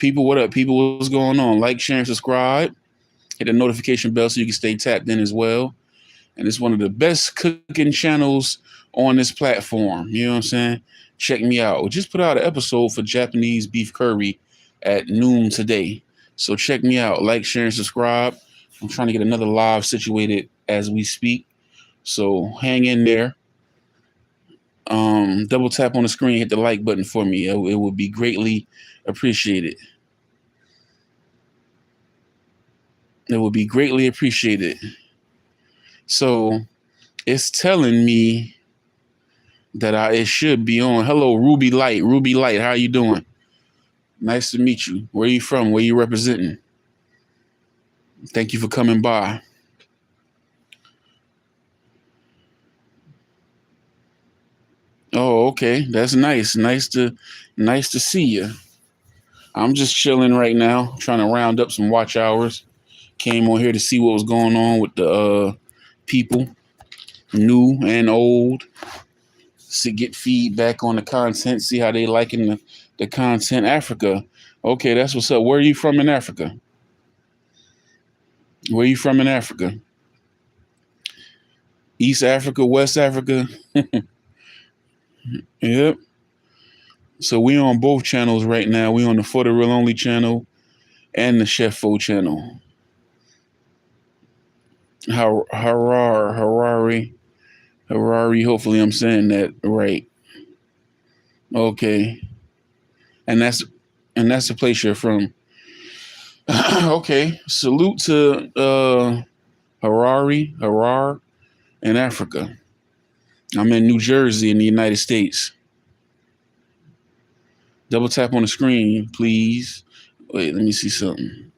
People, what up? People, what's going on? Like, share, and subscribe. Hit the notification bell so you can stay tapped in as well. And it's one of the best cooking channels on this platform. You know what I'm saying? Check me out. We just put out an episode for Japanese beef curry at noon today. So check me out. Like, share, and subscribe. I'm trying to get another live situated as we speak. So hang in there. Double tap on the screen, hit the like button for me. It would be greatly appreciated. It would be greatly appreciated. So it's telling me that it should be on. Hello, Ruby Light. Ruby Light, how you doing? Nice to meet you. Where you from? Where you representing? Thank you for coming by. Oh, okay. That's nice. Nice to see you. I'm just chilling right now, trying to round up some watch hours. Came on here to see what was going on with the people, new and old. To get feedback on the content, see how they liking the content. Africa. Okay, that's what's up. Where are you from in Africa? Where are you from in Africa? East Africa, West Africa? Yep. So we on both channels right now. We on the For the Real Only channel and the Chef Fo channel. Harari. Hopefully I'm saying that right. Okay. And that's the place you're from. Okay. Salute to Harar in Africa. I'm in New Jersey in the United States. Double tap on the screen, please. Wait, let me see something.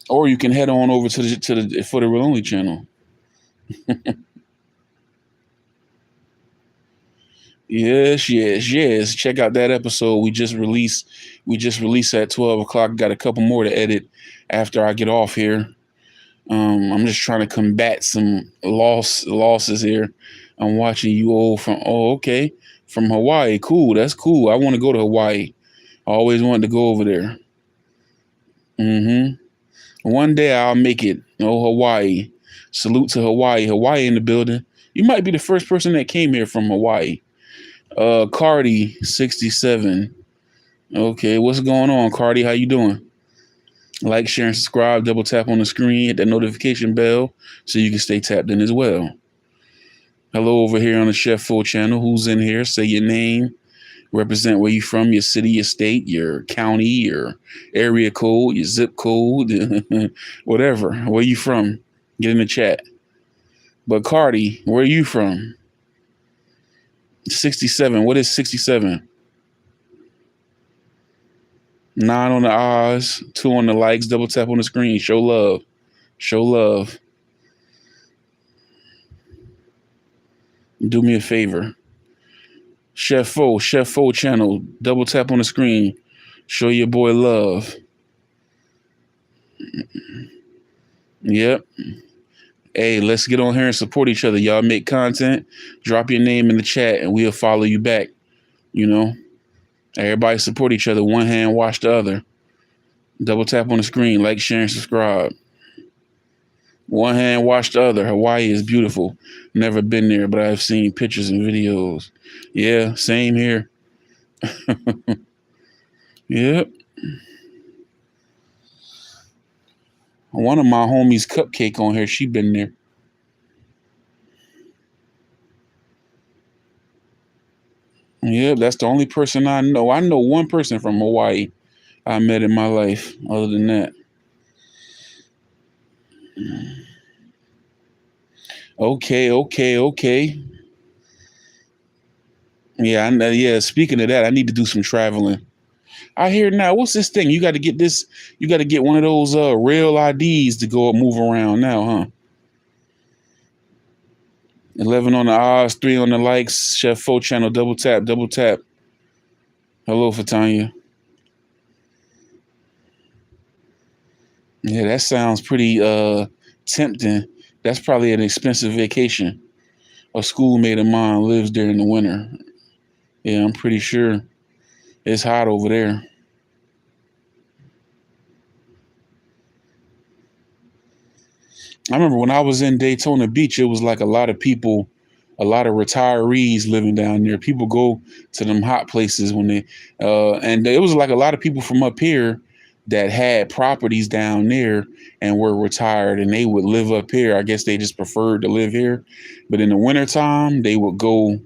Or you can head on over to the For the Real Only channel. Yes. Check out that episode we just released. We just released at 12 o'clock. Got a couple more to edit after I get off here. I'm just trying to combat some losses here. I'm watching you all from from Hawaii. Cool, that's cool. I want to go to Hawaii. I always wanted to go over there. One day I'll make it. Hawaii. Salute to Hawaii. Hawaii in the building. You might be the first person that came here from Hawaii. Cardi 67. Okay, what's going on, Cardi? How you doing? Like, share, and subscribe. Double tap on the screen, hit that notification bell so you can stay tapped in as well. Hello over here on the Chef Fo channel. Who's in here? Say your name, represent where you from, your city, your state, your county, your area code, your zip code, whatever. Where you from? Get in the chat. But Cardi, where are you from? 67. What is 67? 9 on the eyes, 2 on the likes, double tap on the screen. Show love. Show love. Do me a favor. Chef Fo channel. Double tap on the screen. Show your boy love. Yep. Hey, let's get on here and support each other. Y'all make content. Drop your name in the chat and we'll follow you back. You know, everybody support each other. One hand wash the other. Double tap on the screen. Like, share, and subscribe. One hand wash the other. Hawaii is beautiful. Never been there, but I've seen pictures and videos. Yeah, same here. Yep. One of my homies, Cupcake, on here. She been there. Yep, that's the only person I know. I know one person from Hawaii I met in my life. Other than that. Okay. Yeah. Speaking of that, I need to do some traveling. I hear now. What's this thing? You got to get this. You got to get one of those real IDs to go move around now, huh? 11 on the odds, 3 on the likes. Chef Fo channel. Double tap. Hello, Fatanya. Yeah, that sounds pretty tempting. That's probably an expensive vacation. A schoolmate of mine lives there in the winter. Yeah, I'm pretty sure it's hot over there. I remember when I was in Daytona Beach, it was like a lot of people, a lot of retirees living down there. People go to them hot places when they, and it was like a lot of people from up here that had properties down there and were retired and they would live up here. I guess they just preferred to live here. But in the wintertime, they would go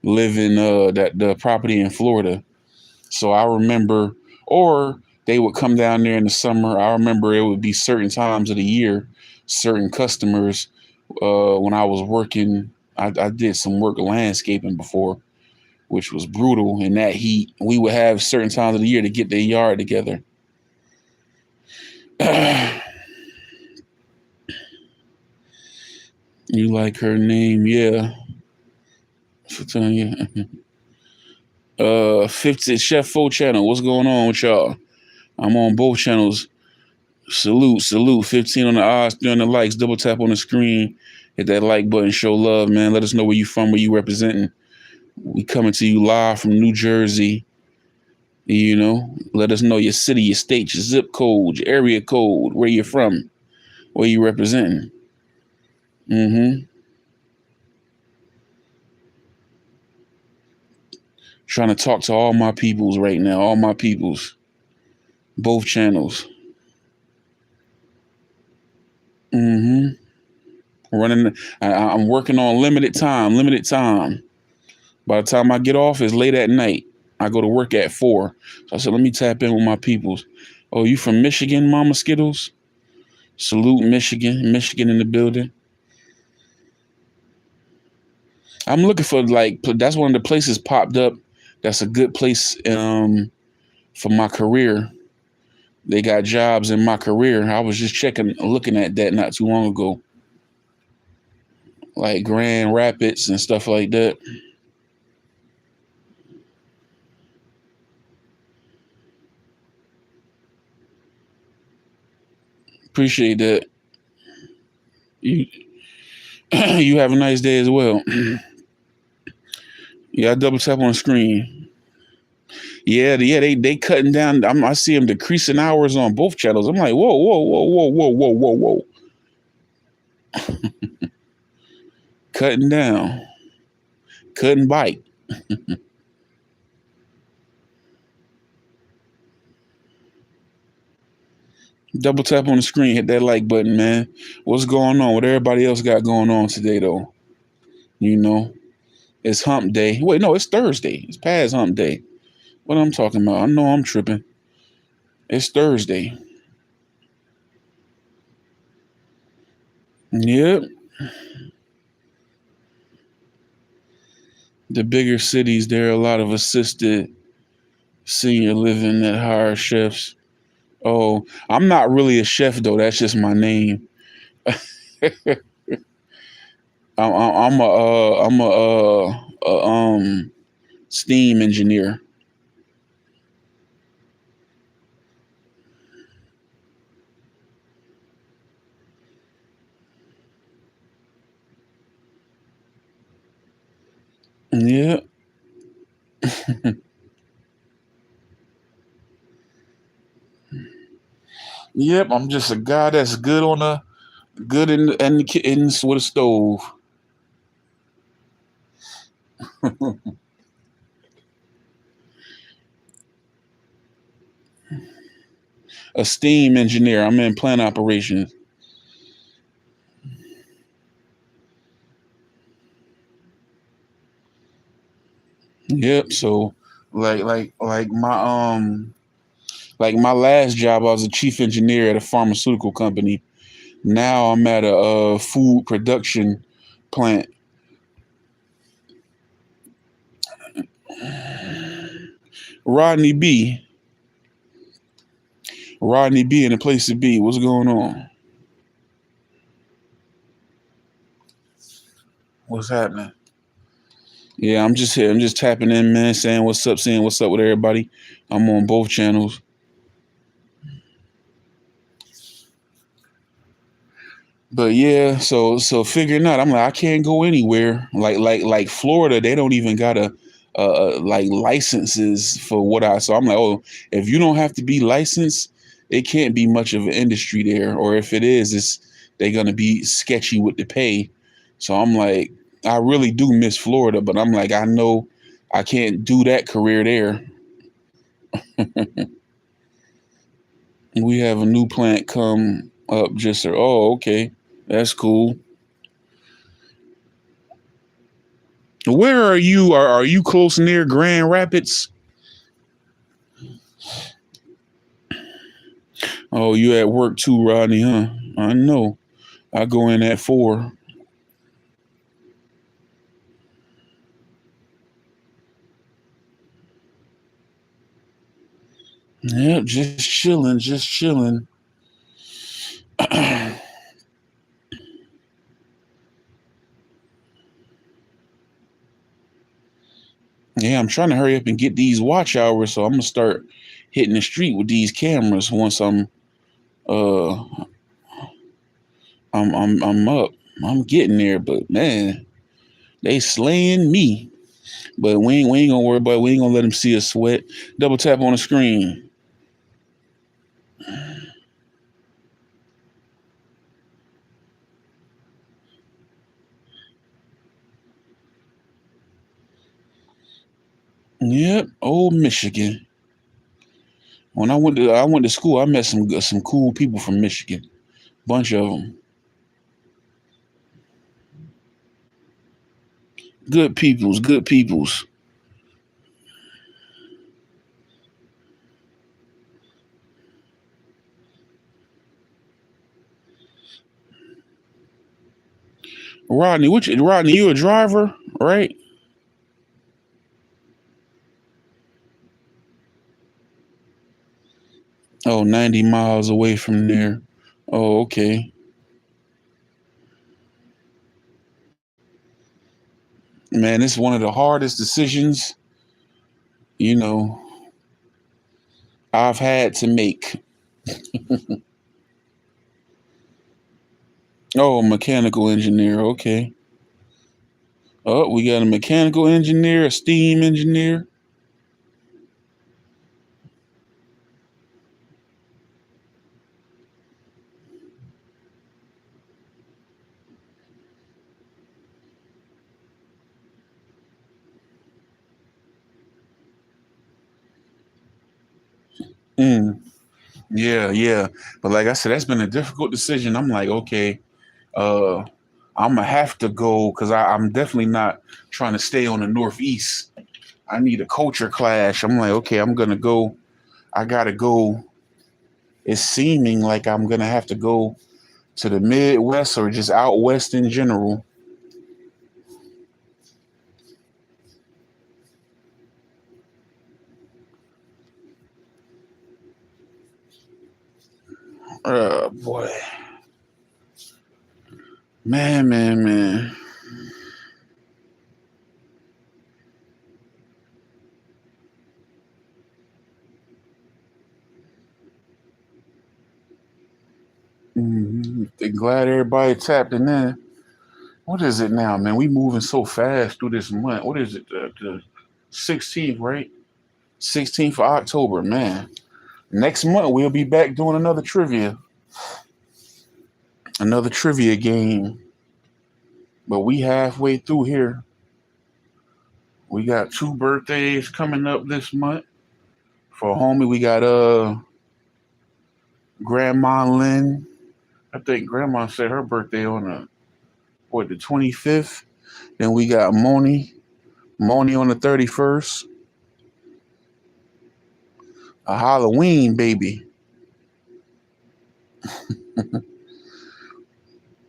live in that the property in Florida. So I remember, or they would come down there in the summer. I remember it would be certain times of the year, certain customers. When I was working, I did some work landscaping before, which was brutal. In that heat, we would have certain times of the year to get their yard together. You like her name, yeah. For telling you. 50 Chef 4 channel. What's going on with y'all? I'm on both channels. Salute. 15 on the odds, 3 on the likes. Double tap on the screen. Hit that like button. Show love, man. Let us know where you from, where you representing. We coming to you live from New Jersey. You know, let us know your city, your state, your zip code, your area code, where you're from, where you representing. Trying to talk to all my peoples right now. All my peoples. Both channels. Running. I'm working on limited time. By the time I get off, it's late at night. I go to work at 4. So I said, let me tap in with my peoples. Oh, you from Michigan, Mama Skittles? Salute, Michigan. Michigan in the building. I'm looking for that's one of the places popped up. That's a good place for my career. They got jobs in my career. I was just looking at that not too long ago. Like Grand Rapids and stuff like that. Appreciate that. You you have a nice day as well. Yeah, I double tap on the screen. Yeah, they cutting down. I see them decreasing hours on both channels. I'm like, whoa. Cutting down, cutting bite. Double tap on the screen, hit that like button, man. What's going on? What everybody else got going on today, though? You know, it's hump day. Wait, no, it's Thursday. It's past hump day. What I'm talking about? I know I'm tripping. It's Thursday. Yep. The bigger cities, there are a lot of assisted senior living that hire chefs. Oh, I'm not really a chef though. That's just my name. I'm a steam engineer. Yeah. Yep. I'm just a guy that's good in the kitchen with a stove. A steam engineer. I'm in plant operations. Yep. So like my last job, I was a chief engineer at a pharmaceutical company. Now I'm at a food production plant. Rodney B. Rodney B in the place to be. What's going on? What's happening? Yeah, I'm just here. I'm just tapping in, man, saying what's up with everybody. I'm on both channels. But yeah, so figuring out, I'm like, I can't go anywhere. Like Florida, they don't even got like licenses for what I. So I'm like, oh, if you don't have to be licensed, it can't be much of an industry there. Or if it is, they're gonna be sketchy with the pay. So I'm like, I really do miss Florida, but I'm like, I know I can't do that career there. We have a new plant come up just so, oh, okay. That's cool. Where are you? Are you close near Grand Rapids? Oh, you at work too, Rodney, huh? I know. I go in at 4. Yep, just chilling, just chilling. Yeah, I'm trying to hurry up and get these watch hours, so I'm gonna start hitting the street with these cameras once uh I'm up. I'm getting there, but man, they slaying me. But we ain't gonna worry about it. We ain't gonna let them see us sweat. Double tap on the screen. Yep, old Michigan. When I went to school, I met some cool people from Michigan. Bunch of them. Good peoples, good peoples. Rodney, you a driver, right? Oh, 90 miles away from there. Oh, okay. Man, it's one of the hardest decisions, you know, I've had to make. Oh, mechanical engineer. Okay. Oh, we got a mechanical engineer, a steam engineer. Mm, yeah, yeah. But like I said, that's been a difficult decision. I'm like, okay, uh, I'm gonna have to go because I'm definitely not trying to stay on the Northeast. I need a culture clash. I'm like, okay, I'm gonna go. I gotta go. It's seeming like I'm gonna have to go to the Midwest or just out west in general. Boy, man, man, man. Glad everybody tapped in there. What is it now, man? We moving so fast through this month. What is it? The 16th, right? 16th of October, man. Next month we'll be back doing another trivia game. But we halfway through here. We got 2 birthdays coming up this month. For homie, we got Grandma Lynn. I think Grandma said her birthday on the 25th. Then we got Moni on the 31st. A Halloween baby.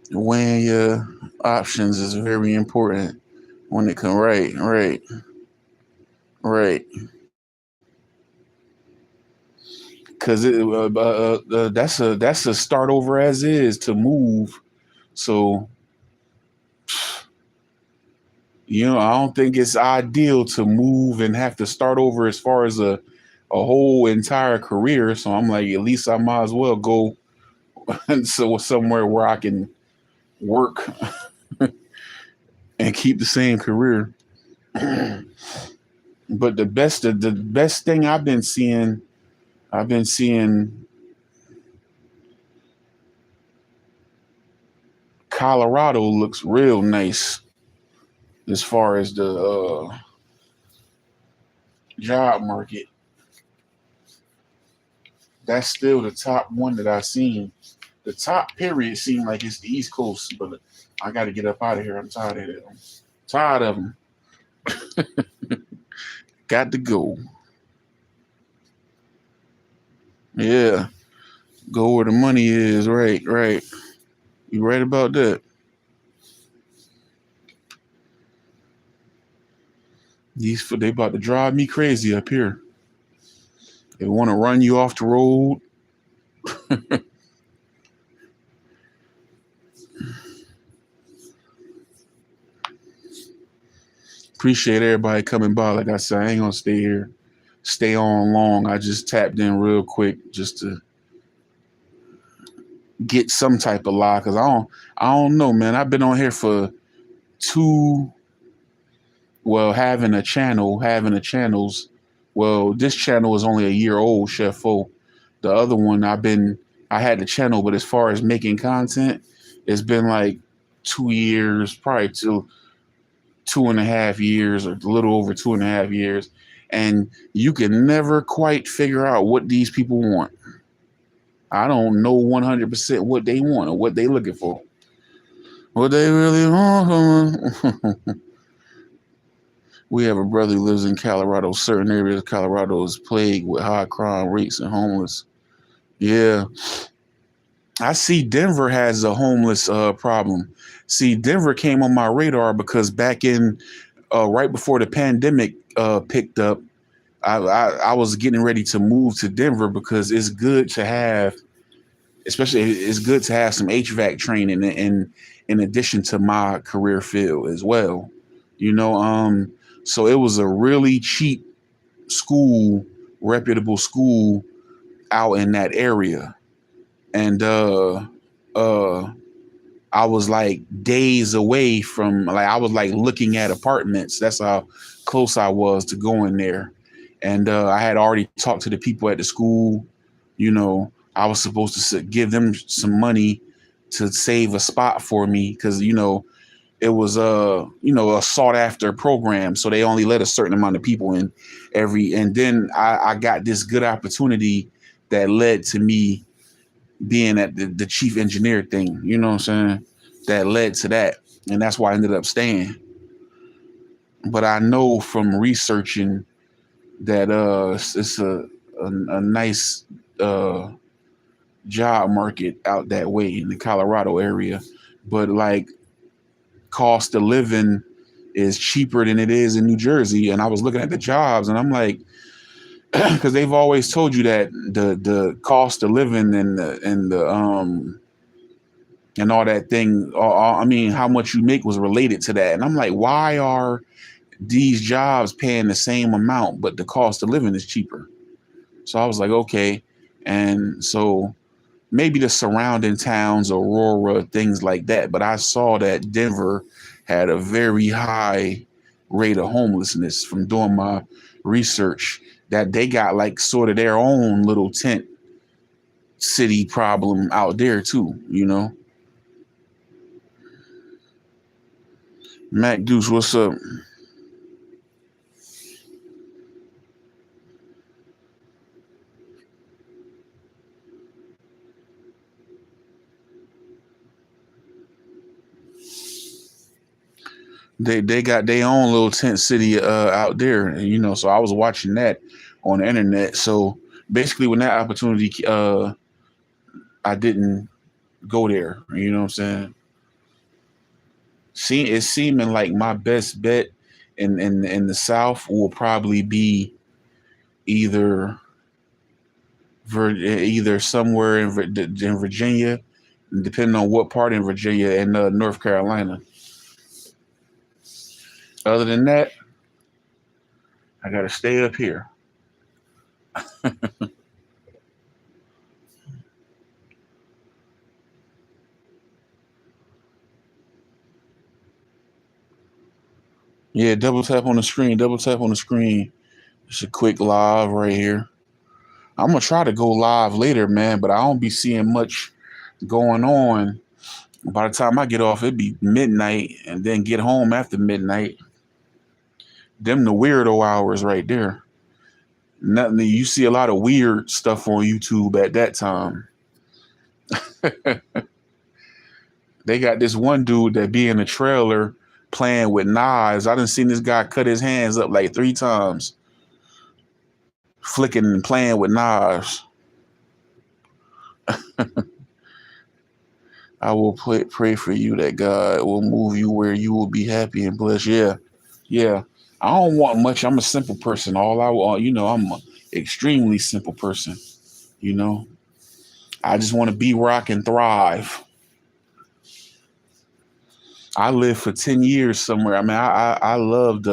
Weighing your options is very important when it comes right. Because that's a start over as is to move. So I don't think it's ideal to move and have to start over as far as a whole entire career. So I'm like, at least I might as well go so somewhere where I can work and keep the same career. But the best thing I've been seeing Colorado looks real nice as far as the job market. That's still the top one that I've seen. The top period seemed like it's the East Coast, but I got to get up out of here. I'm tired of them. Tired of them. Got to go. Yeah, go where the money is. Right, right. You right about that. They about to drive me crazy up here. They want to run you off the road. Appreciate everybody coming by. Like I said, I ain't gonna stay on long. I just tapped in real quick just to get some type of lie, because I don't know, man. I've been on here for two, well, having a channels. Well, this channel is only a year old, Chef O. The other one, I had the channel, but as far as making content, it's been like 2 years, probably 2.5 years, or a little over 2.5 years. And you can never quite figure out what these people want. I don't know 100% what they want or what they looking for. What they really want. We have a brother who lives in Colorado. Certain areas of Colorado is plagued with high crime rates and homeless. Yeah. I see Denver has a homeless problem. See, Denver came on my radar because back in right before the pandemic picked up, I was getting ready to move to Denver because it's good to have, especially it's good to have some HVAC training in addition to my career field as well. You know, so it was a really cheap school, reputable school out in that area. And I was like days away from, like, I was like looking at apartments. That's how close I was to going there. And I had already talked to the people at the school. You know, I was supposed to give them some money to save a spot for me because, you know, it was a sought after program. So they only let a certain amount of people in and then I got this good opportunity that led to me being at the chief engineer thing, you know what I'm saying? That led to that. And that's why I ended up staying. But I know from researching that it's a nice job market out that way in the Colorado area. But like cost of living is cheaper than it is in New Jersey. And I was looking at the jobs and I'm like, because they've always told you that the cost of living and all that thing, I mean, how much you make was related to that. And I'm like, why are these jobs paying the same amount, but the cost of living is cheaper? So I was like, okay. And so maybe the surrounding towns, Aurora, things like that. But I saw that Denver had a very high rate of homelessness from doing my research, that they got like sort of their own little tent city problem out there too, you know. Mac Deuce, what's up? They got their own little tent city out there, you know. So I was watching that on the internet. So basically, when that opportunity, I didn't go there. You know what I'm saying? It's seeming like my best bet in the South will probably be either either somewhere in Virginia, depending on what part in Virginia, and North Carolina. Other than that, I gotta stay up here. Yeah, double tap on the screen. Double tap on the screen. It's a quick live right here. I'm gonna try to go live later, man, but I don't be seeing much going on By the time I get off, it'd be midnight, and then get home after midnight. Them the weirdo hours right there. Nothing. You see a lot of weird stuff on YouTube at that time. They got this one dude that be in a trailer playing with knives. I done seen this guy cut his hands up like 3 times, flicking and playing with knives. I will pray for you that God will move you where you will be happy and blessed. Yeah, yeah. I don't want much. I'm a simple person. All I want, I'm an extremely simple person. You know, I just want to be where I can thrive. I lived for 10 years somewhere. I mean, I loved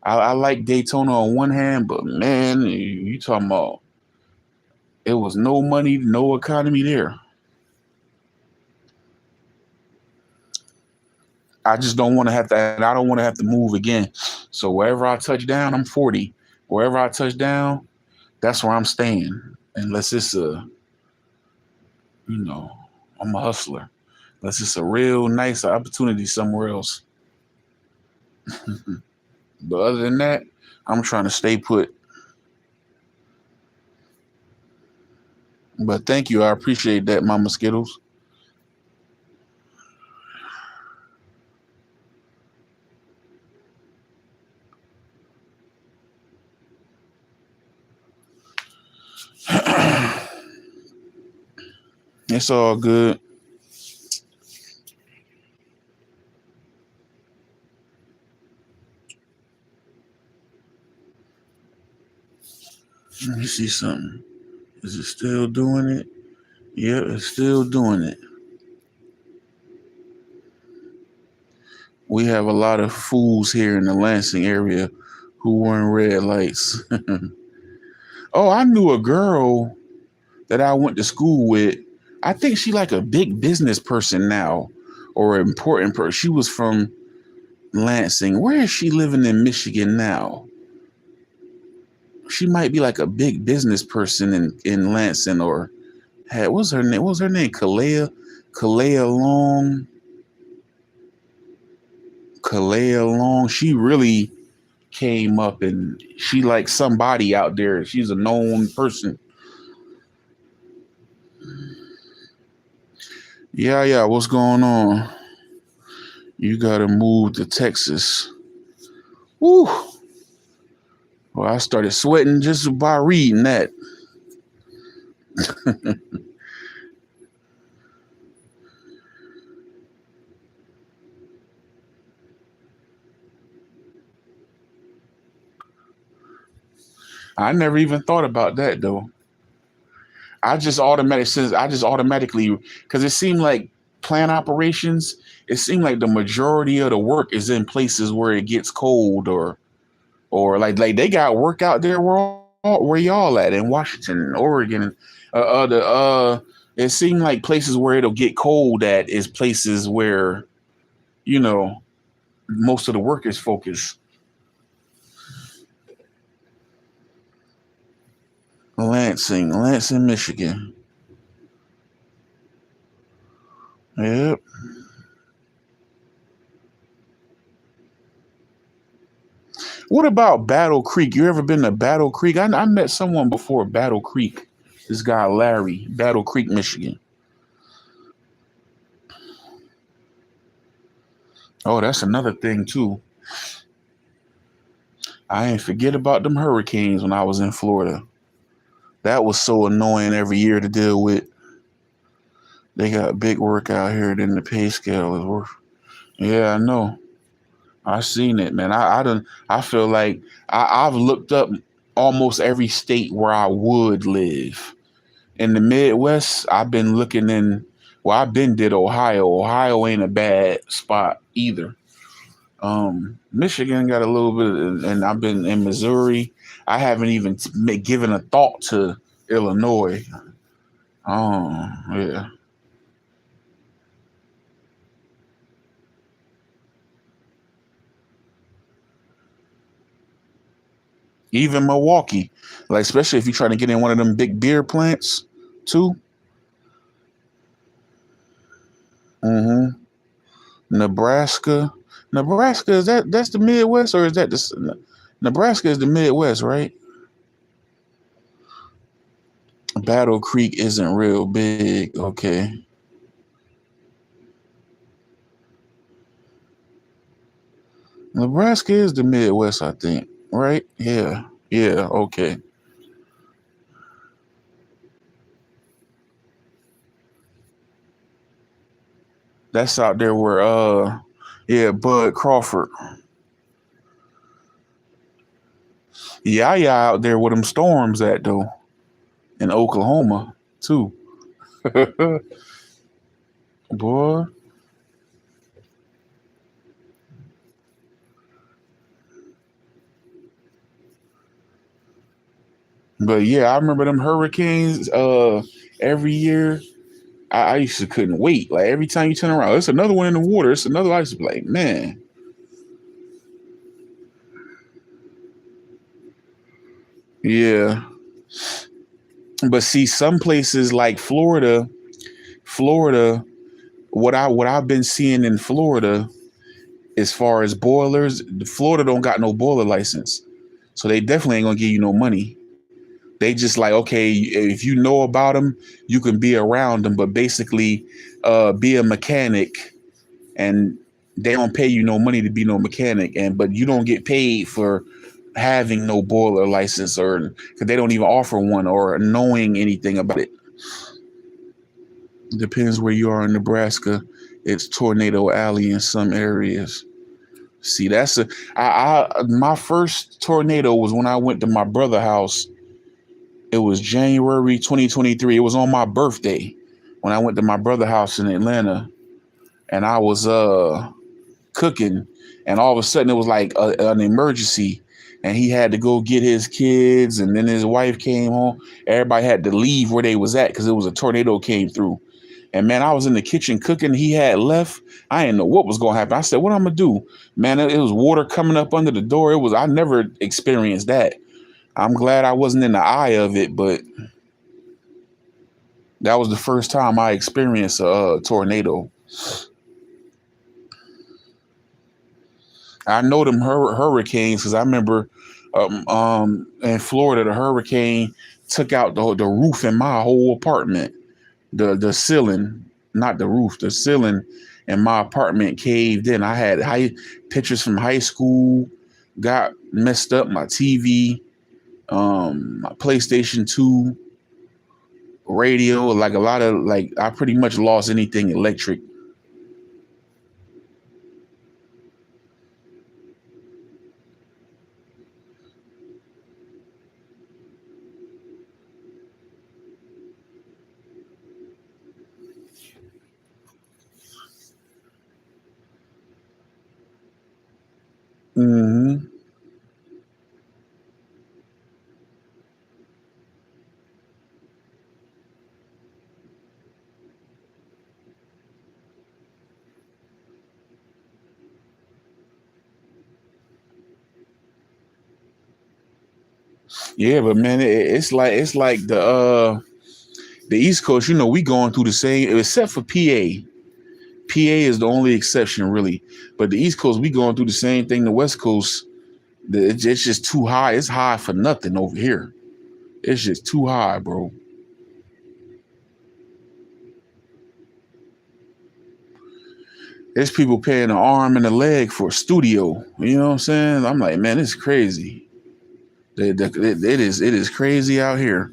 I like Daytona on one hand, but man, you talking about it was no money, no economy there. I just don't want to have to, and I don't want to have to move again. So wherever I touch down, I'm 40. Wherever I touch down, that's where I'm staying. Unless it's you know, I'm a hustler. Unless it's a real nice opportunity somewhere else. But other than that, I'm trying to stay put. But thank you. I appreciate that, Mama Skittles. It's all good. Let me see something. Is it still doing it? Yeah, it's still doing it. We have a lot of fools here in the Lansing area who wearing red lights. Oh, I knew a girl that I went to school with. I think she like a big business person now, or an important person. She was from Lansing. Where is she living in Michigan now? She might be like a big business person in Lansing, or what's her name? What was her name? Kalea Long. Kalea Long. She really came up, and she like somebody out there. She's a known person. Yeah. What's going on? You gotta move to Texas. Woo. Well, I started sweating just by reading that. I never even thought about that though. I just automatically, because it seemed like plant operations, it seemed like the majority of the work is in places where it gets cold, or like they got work out there where y'all at in Washington, Oregon, it seemed like places where it'll get cold at is places where you know most of the work is focused. Lansing, Michigan. Yep. What about Battle Creek? You ever been to Battle Creek? I met someone before Battle Creek. This guy Larry, Battle Creek, Michigan. Oh, that's another thing too. I ain't forget about them hurricanes when I was in Florida. That was so annoying every year to deal with. They got big work out here, then the pay scale is worth. Yeah, I know. I seen it, man. I feel like I've looked up almost every state where I would live. In the Midwest, I've been looking in. Well, I've been did Ohio. Ohio ain't a bad spot either. Michigan got a little bit, and I've been in Missouri. I haven't even given a thought to Illinois. Oh, yeah. Even Milwaukee, like especially if you're trying to get in one of them big beer plants, too. Mm-hmm. Nebraska. Nebraska, is that's the Midwest, or is that the Nebraska is the Midwest, right? Battle Creek isn't real big. Okay. Nebraska is the Midwest, I think. Right? Yeah. Yeah, okay. That's out there where yeah, Bud Crawford. Yeah, yeah, out there where them storms at though. In Oklahoma too. Boy. But yeah, I remember them hurricanes every year. I used to couldn't wait. Like every time you turn around, it's another one in the water. It's another. I used to be like, man, yeah. But see, some places like Florida, what I've been seeing in Florida, as far as boilers, Florida don't got no boiler license, so they definitely ain't gonna give you no money. They just like, okay, if you know about them, you can be around them, but basically, be a mechanic, and they don't pay you no money to be no mechanic, and but you don't get paid for having no boiler license, or because they don't even offer one, or knowing anything about it. Depends where you are in Nebraska. It's Tornado Alley in some areas. See, that's a I my first tornado was when I went to my brother's house. It was January 2023. It was on my birthday when I went to my brother's house in Atlanta, and I was cooking, and all of a sudden it was like an emergency, and he had to go get his kids, and then his wife came home. Everybody had to leave where they was at because it was a tornado came through. And man, I was in the kitchen cooking. He had left. I didn't know what was gonna happen. I said, "What I'm gonna do?" Man, it was water coming up under the door. It was I never experienced that. I'm glad I wasn't in the eye of it, but that was the first time I experienced a tornado. I know them hurricanes because I remember in Florida, the hurricane took out the roof in my whole apartment. The ceiling, not the roof, the ceiling in my apartment caved in. I had pictures from high school, got messed up, my TV, my PlayStation 2, radio, like a lot of like I pretty much lost anything electric. Hmm. Yeah, but man, it's like the East Coast. You know, we going through the same, except for PA. PA is the only exception, really. But the East Coast, we going through the same thing. The West Coast, it's just too high. It's high for nothing over here. It's just too high, bro. There's people paying an arm and a leg for a studio. You know what I'm saying? I'm like, man, it's crazy. It is crazy out here.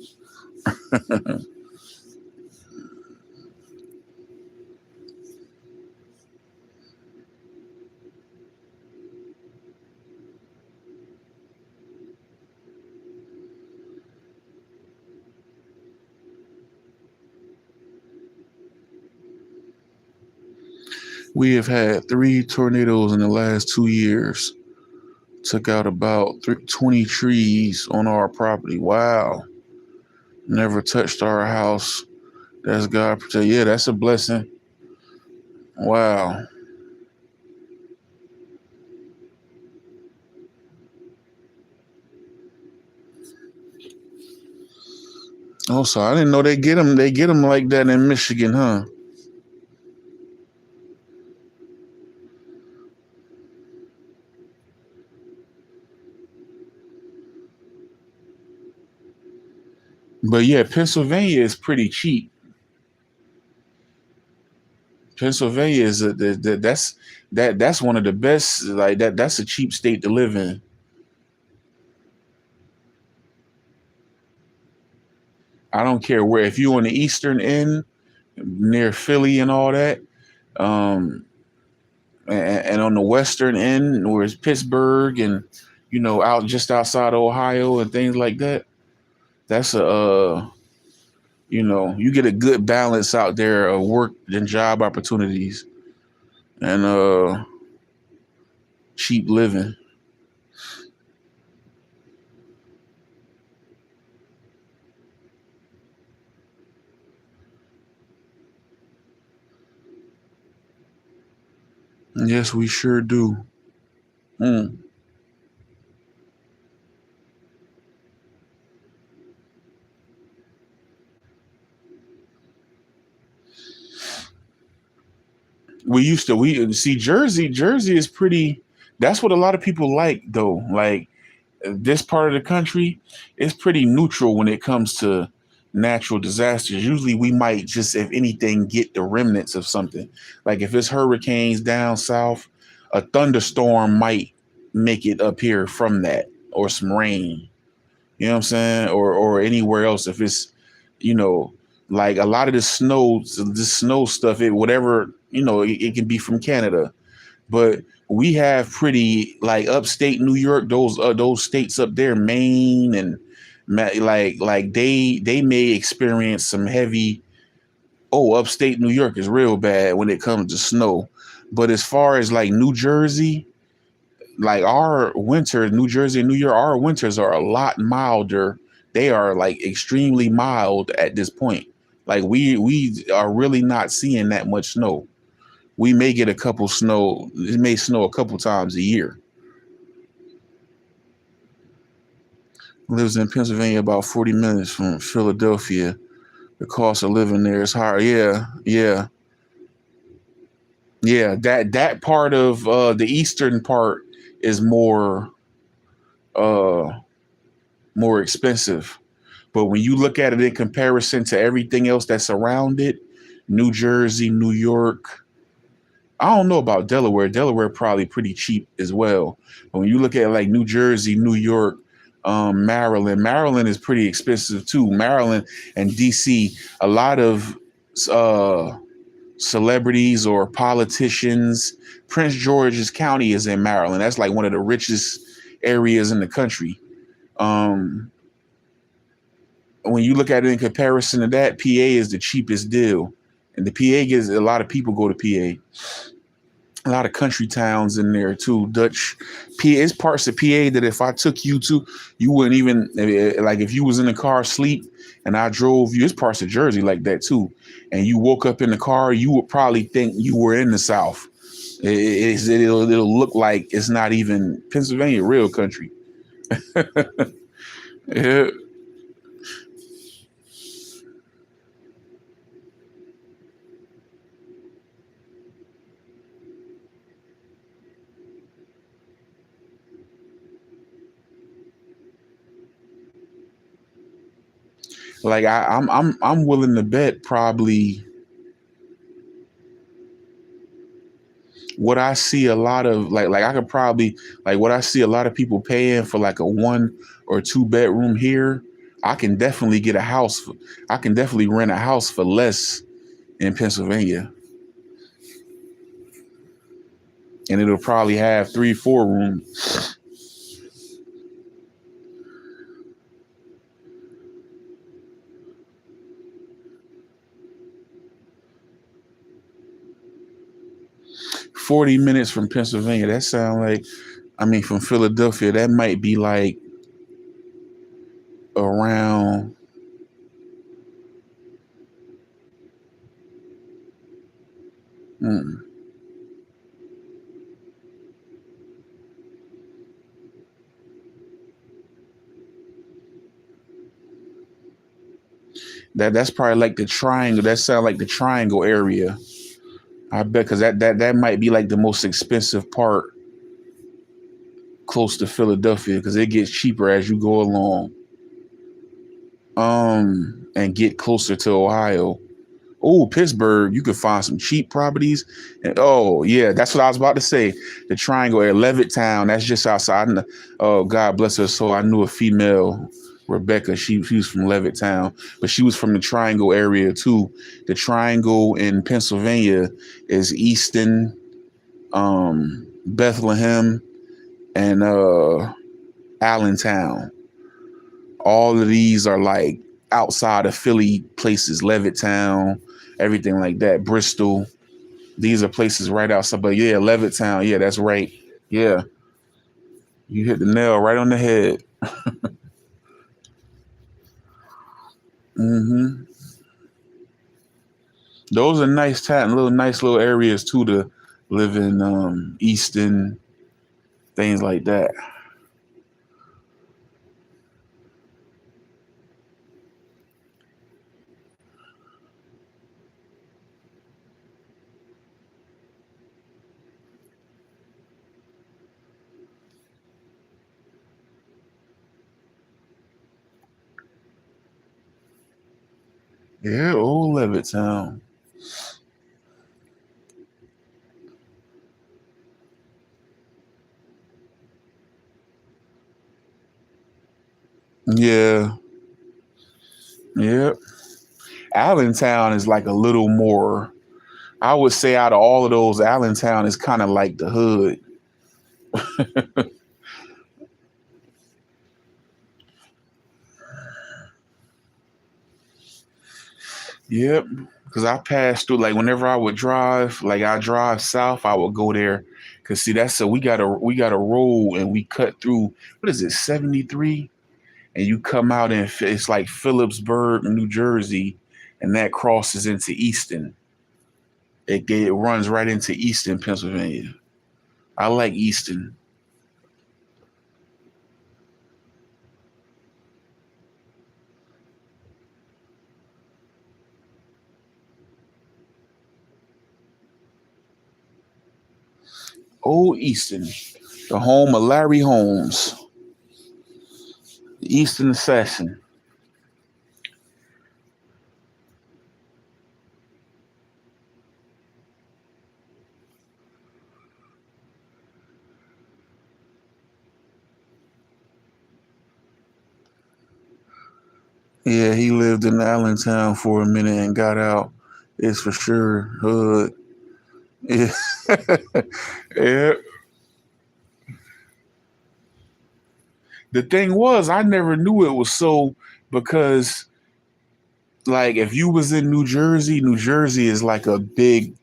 We have had three tornadoes in the last 2 years. Took out about 20 trees on our property. Wow. Never touched our house. That's God protect. Yeah, that's a blessing. Wow. Also, I didn't know they get them. They get them like that in Michigan, huh? But yeah, Pennsylvania is pretty cheap. Pennsylvania is that's one of the best. Like that's a cheap state to live in. I don't care where. If you're on the eastern end near Philly and all that, um, and on the western end where it's Pittsburgh and out just outside Ohio and things like that, that's a you get a good balance out there of work and job opportunities and cheap living. Yes, we sure do. Mm. We see Jersey is pretty. That's what a lot of people like though. Like this part of the country is pretty neutral when it comes to natural disasters. Usually we might just, if anything, get the remnants of something. Like if it's hurricanes down south, a thunderstorm might make it up here from that, or some rain. You know what I'm saying? Or anywhere else if it's, you know, like a lot of this snow stuff, it whatever, it can be from Canada. But we have pretty like upstate New York, those states up there, Maine and like they may experience some heavy. Oh, upstate New York is real bad when it comes to snow. But as far as like New Jersey, like our winter, New Jersey and New York, our winters are a lot milder. They are like extremely mild at this point. Like we are really not seeing that much snow. We may get a couple snow. It may snow a couple times a year. Lives in Pennsylvania, about 40 minutes from Philadelphia. The cost of living there is higher. Yeah, yeah, yeah. That part of the eastern part is uh more expensive. But when you look at it in comparison to everything else that's around it, New Jersey, New York, I don't know about Delaware. Delaware probably pretty cheap as well. But when you look at like New Jersey, New York, Maryland is pretty expensive too. Maryland and DC, a lot of uh, celebrities or politicians. Prince George's County is in Maryland. That's like one of the richest areas in the country. Um, when you look at it in comparison to that, PA is the cheapest deal. And the PA gets a lot of people go to PA. A lot of country towns in there too. Dutch PA is parts of PA that if I took you to, you wouldn't even like if you was in the car asleep and I drove you. It's parts of Jersey like that too. And you woke up in the car, you would probably think you were in the South. It'll look like it's not even Pennsylvania, real country. Yeah. Like I'm willing to bet probably what I see a lot of like I could probably like what I see a lot of people paying for like a 1 or 2 bedroom here. I can definitely get a house. I can definitely rent a house for less in Pennsylvania, and it'll probably have 3, 4 rooms. 40 minutes from Pennsylvania. That sound like, I mean, from Philadelphia, that might be like around. mm, that's probably like the triangle. That sound like the triangle area. I bet because that might be like the most expensive part close to Philadelphia because it gets cheaper as you go along. and get closer to Ohio. Oh, Pittsburgh, you could find some cheap properties. And oh, yeah, that's what I was about to say. The Triangle at Levittown, that's just outside. Oh, God bless her soul. I knew a female, Rebecca. She was from Levittown, but she was from the Triangle area too. The Triangle in Pennsylvania is Easton, Bethlehem, and Allentown. All of these are like outside of Philly places, Levittown, everything like that, Bristol. These are places right outside. But yeah, Levittown. Yeah, that's right. Yeah, you hit the nail right on the head. hmm Those are nice little areas too to live in. Easton, things like that. Yeah, old Levittown. Yeah, yeah. Allentown is like a little more. I would say out of all of those, Allentown is kind of like the hood. Yep. Because I passed through like whenever I would drive, like I drive south, I would go there. Cause see, that's so we got a road and we cut through what is it, 73? And you come out in it's like Phillipsburg, New Jersey, and that crosses into Easton. It runs right into Easton, Pennsylvania. I like Easton. Old Easton, the home of Larry Holmes, the Easton assassin. Yeah, he lived in Allentown for a minute and got out. It's for sure hood. Yeah. Yeah. The thing was, I never knew it was so because, like, if you was in New Jersey is like a big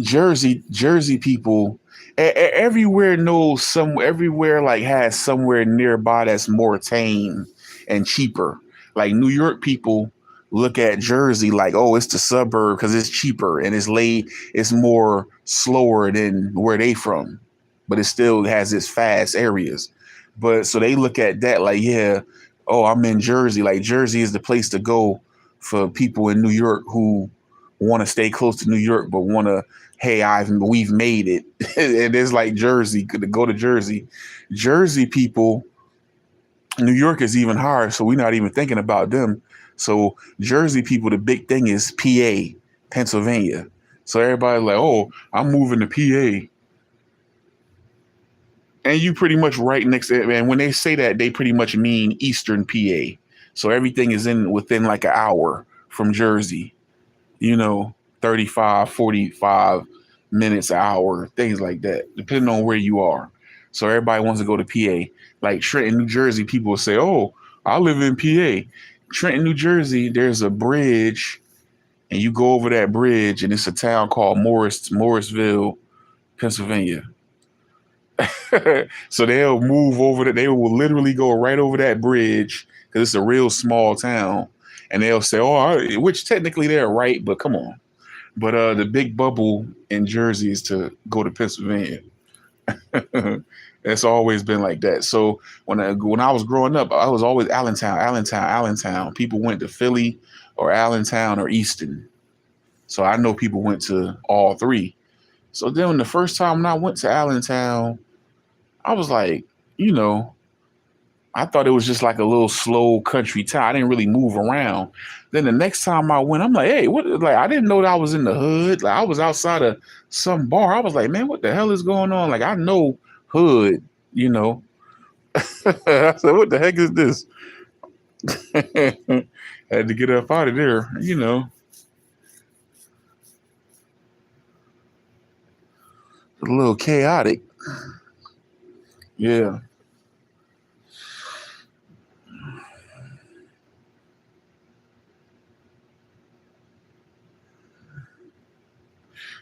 Jersey people. Everywhere knows some. Everywhere like has somewhere nearby that's more tame and cheaper. Like New York people look at Jersey like, oh, it's the suburb because it's cheaper and it's more slower than where they from, but it still has its fast areas. But so they look at that like, yeah, oh, I'm in Jersey. Like Jersey is the place to go for people in New York who want to stay close to New York but want to, hey, we've made it. And it's like Jersey, could go to Jersey. Jersey people, New York is even higher, so we're not even thinking about them. So Jersey people, the big thing is PA, Pennsylvania. So everybody's like, oh, I'm moving to PA. And you pretty much right next to it. And when they say that, they pretty much mean Eastern PA. So everything is in within like an hour from Jersey, you know, 35, 45 minutes, an hour, things like that, depending on where you are. So everybody wants to go to PA. Like Trenton, New Jersey, people will say, oh, I live in PA. Trenton, New Jersey, there's a bridge, and you go over that bridge, and it's a town called Morrisville, Pennsylvania. So they'll move over that. They will literally go right over that bridge because it's a real small town. And they'll say, oh, which technically they're right, but come on. But the big bubble in Jersey is to go to Pennsylvania. It's always been like that. So when I was growing up, I was always Allentown, Allentown, Allentown. People went to Philly or Allentown or Easton. So I know people went to all three. So then the first time when I went to Allentown, I was like, you know, I thought it was just like a little slow country town. I didn't really move around. Then the next time I went, I'm like, hey, what? Like, I didn't know that I was in the hood. Like, I was outside of some bar. I was like, man, what the hell is going on? Like, I know hood, you know. I said, what the heck is this? Had to get up out of there, you know. A little chaotic. Yeah.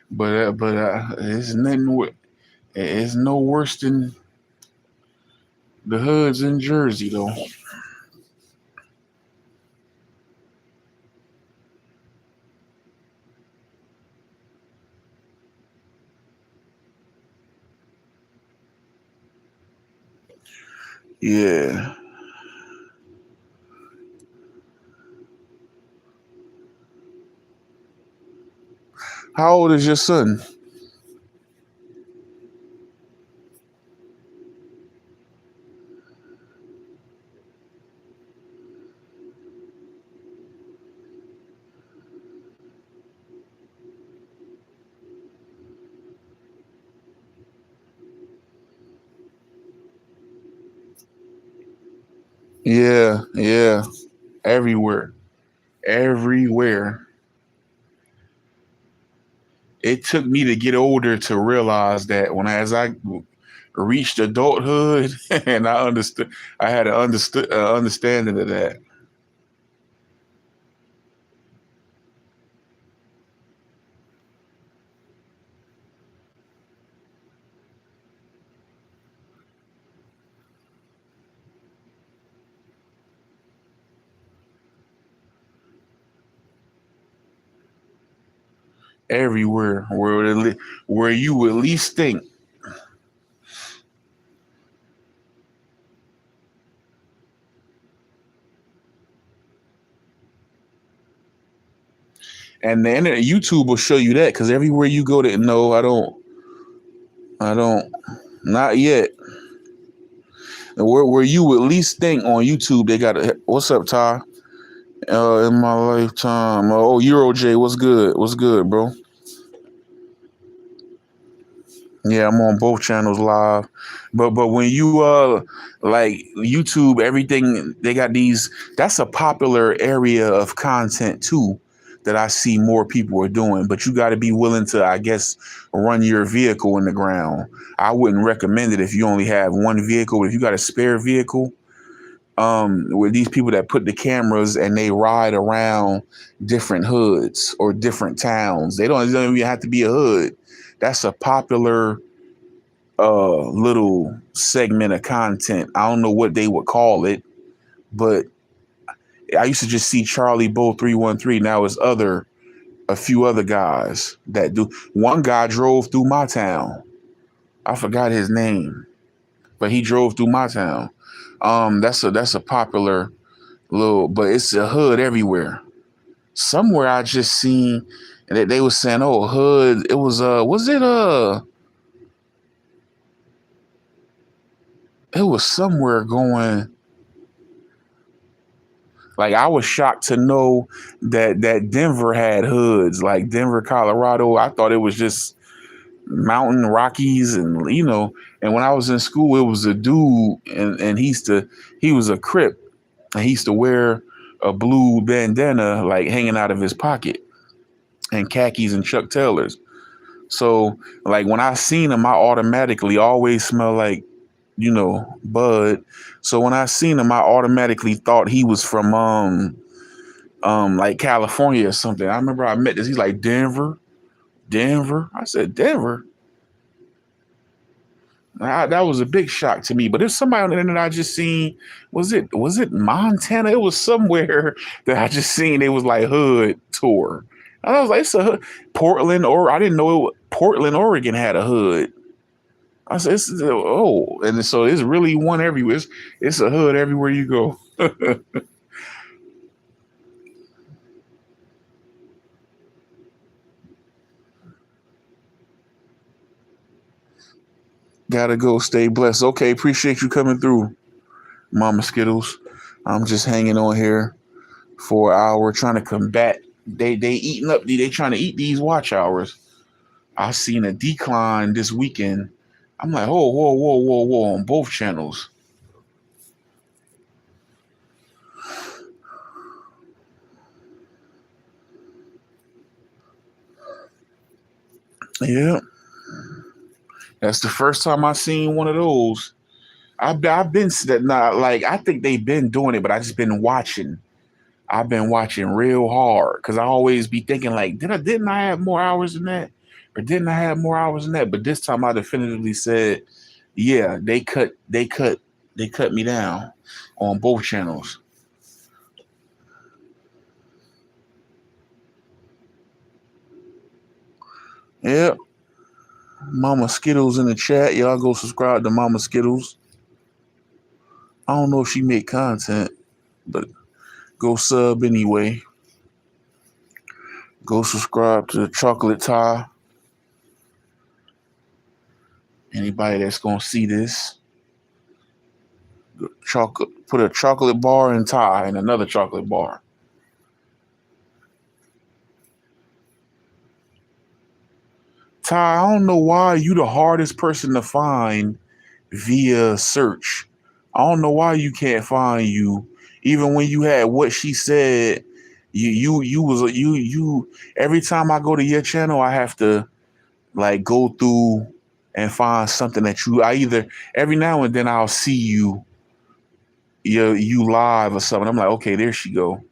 But it's nothing. It's no worse than the hoods in Jersey, though. Yeah. How old is your son? Yeah, yeah. Everywhere. Everywhere. It took me to get older to realize that as I reached adulthood and I understood, I had an understanding of that. Everywhere where you would least think. And the internet, YouTube will show you that because everywhere you go to, no, I don't, not yet. Where you would least think on YouTube, they got a, what's up, Ty? In my lifetime. Oh, Euro J, what's good? What's good, bro? Yeah, I'm on both channels live. But when you like YouTube, everything they got these, that's a popular area of content too that I see more people are doing. But you got to be willing to, I guess, run your vehicle in the ground. I wouldn't recommend it if you only have one vehicle. If you got a spare vehicle, with these people that put the cameras and they ride around different hoods or different towns. They don't even have to be a hood. That's a popular little segment of content. I don't know what they would call it, but I used to just see Charlie Bull 313. Now it's a few other guys that do. One guy drove through my town. I forgot his name, but he drove through my town. That's a popular little, but it's a hood everywhere. Somewhere I just seen that they was saying, "Oh, hood." It was it it was somewhere going. Like I was shocked to know that Denver had hoods, like Denver, Colorado. I thought it was just mountain Rockies, and you know. And when I was in school, it was a dude, and he was a Crip, and he used to wear a blue bandana like hanging out of his pocket, and khakis and Chuck Taylors. So like when I seen him, I automatically always smell like, you know, bud. So when I seen him, I automatically thought he was from like California or something. I remember I met this. He's like Denver, Denver. I said Denver. That was a big shock to me. But there's somebody on the internet I just seen. Was it Montana? It was somewhere that I just seen. It was like hood tour. And I was like, it's a hood. Portland, or I didn't know Portland, Oregon had a hood. I said, oh, and so it's really one everywhere. It's a hood everywhere you go. Gotta go. Stay blessed. Okay, appreciate you coming through. Mama Skittles. I'm just hanging on here for an hour trying to combat. They eating up. They trying to eat these watch hours. I seen a decline this weekend. I'm like, oh, whoa, whoa, whoa, whoa, on both channels. Yeah, that's the first time I seen one of those. I've been not like I think they've been doing it, but I just been watching. I've been watching real hard because I always be thinking like, didn't I have more hours than that, or didn't I have more hours than that? But this time I definitively said, yeah, they cut me down on both channels. Yep, Mama Skittles in the chat. Y'all go subscribe to Mama Skittles. I don't know if she make content, but go sub anyway. Go subscribe to the Chocolate Tie. Anybody that's gonna see this, chocolate, put a chocolate bar and tie and another chocolate bar. Ty, I don't know why you the hardest person to find via search. I don't know why you can't find you. Even when you had what she said, you was you every time I go to your channel, I have to like go through and find something that I either every now and then I'll see you live or something. I'm like, okay, there she go.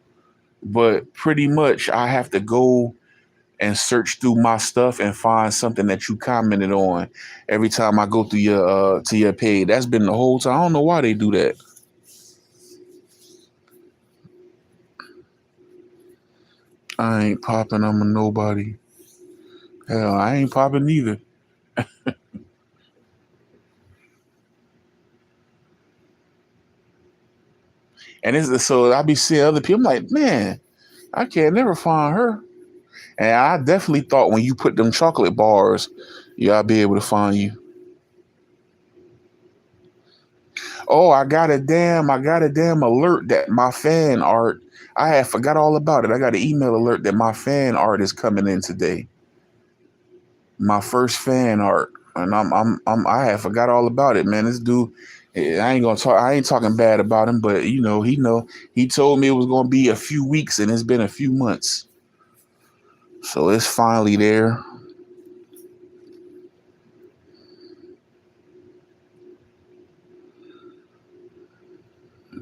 But pretty much I have to go and search through my stuff and find something that you commented on every time I go through your to your page. That's been the whole time. I don't know why they do that. I ain't popping. I'm a nobody. Hell, I ain't popping either. And it's so I be seeing other people. I'm like, man, I can't never find her. And I definitely thought when you put them chocolate bars, yeah, I'll be able to find you. Oh, I got a damn alert that my fan art. I had forgot all about it. I got an email alert that my fan art is coming in today. My first fan art, and I had forgot all about it, man. This dude, I ain't gonna talk. I ain't talking bad about him, but he told me it was gonna be a few weeks, and it's been a few months, so it's finally there.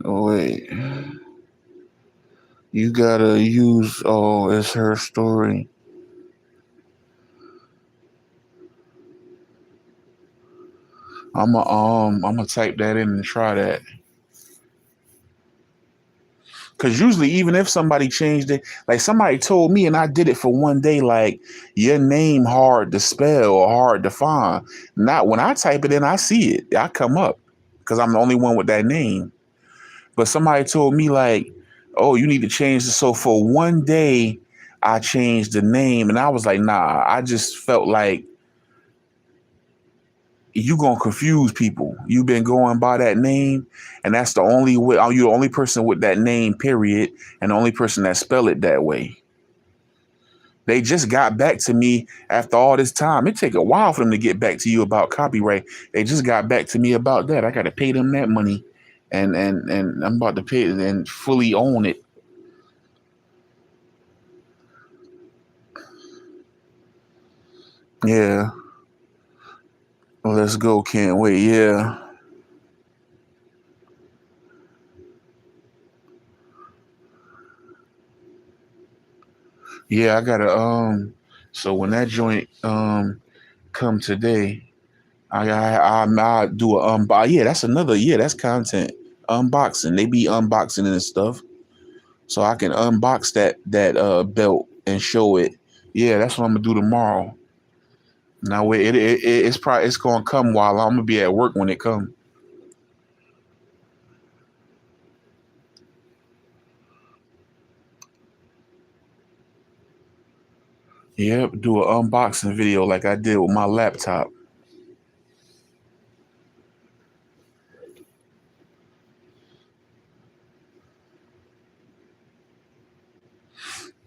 Oh wait, you gotta use. Oh, it's her story. I'm gonna type that in and try that. Cause usually, even if somebody changed it, like somebody told me, and I did it for one day, like your name hard to spell or hard to find. Not when I type it in, I see it. I come up because I'm the only one with that name. But somebody told me like, oh, you need to change this. So for one day, I changed the name, and I was like, nah. I just felt like you gonna confuse people. You've been going by that name, and that's the only way. You're the only person with that name, period, and the only person that spell it that way. They just got back to me after all this time. It take a while for them to get back to you about copyright. They just got back to me about that. I got to pay them that money, and I'm about to pay it and fully own it. Yeah, let's go. Can't wait. Yeah, yeah. I gotta So when that joint come today, I do a yeah, that's another, yeah, that's content. Unboxing. They be unboxing and stuff. So I can unbox that belt and show it. Yeah, that's what I'm gonna do tomorrow. Now it's gonna come while I'm gonna be at work when it comes. Yep, do an unboxing video like I did with my laptop.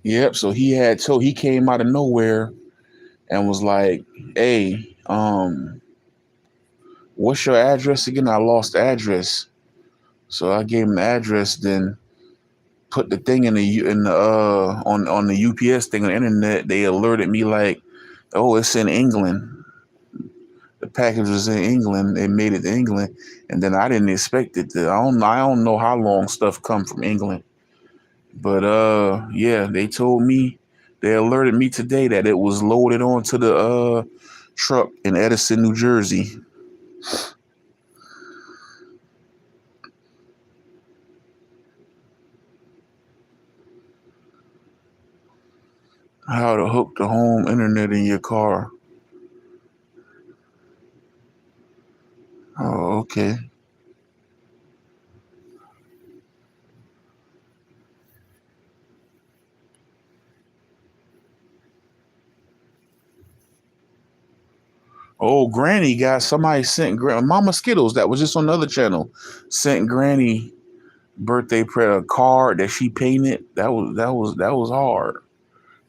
Yep. So he came out of nowhere and was like, "Hey, what's your address again?" I lost the address. So I gave him the address, then put the thing on the UPS thing on the internet. They alerted me like, "Oh, it's in England. The package was in England. They made it to England." And then I didn't expect it to. I don't know how long stuff come from England. But yeah, they alerted me today that it was loaded onto the truck in Edison, New Jersey. How to hook the home internet in your car. Oh, okay. Oh, Granny got somebody sent Mama Skittles that was just on the other channel sent Granny birthday present a card that she painted. That was hard.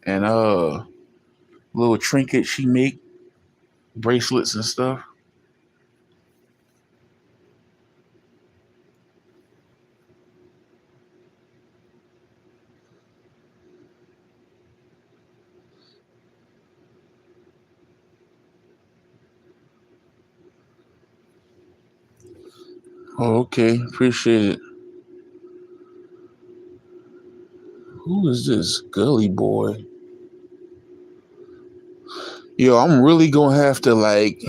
And little trinkets she make, bracelets and stuff. Oh, okay. Appreciate it. Who is this gully boy? Yo, I'm really gonna have to like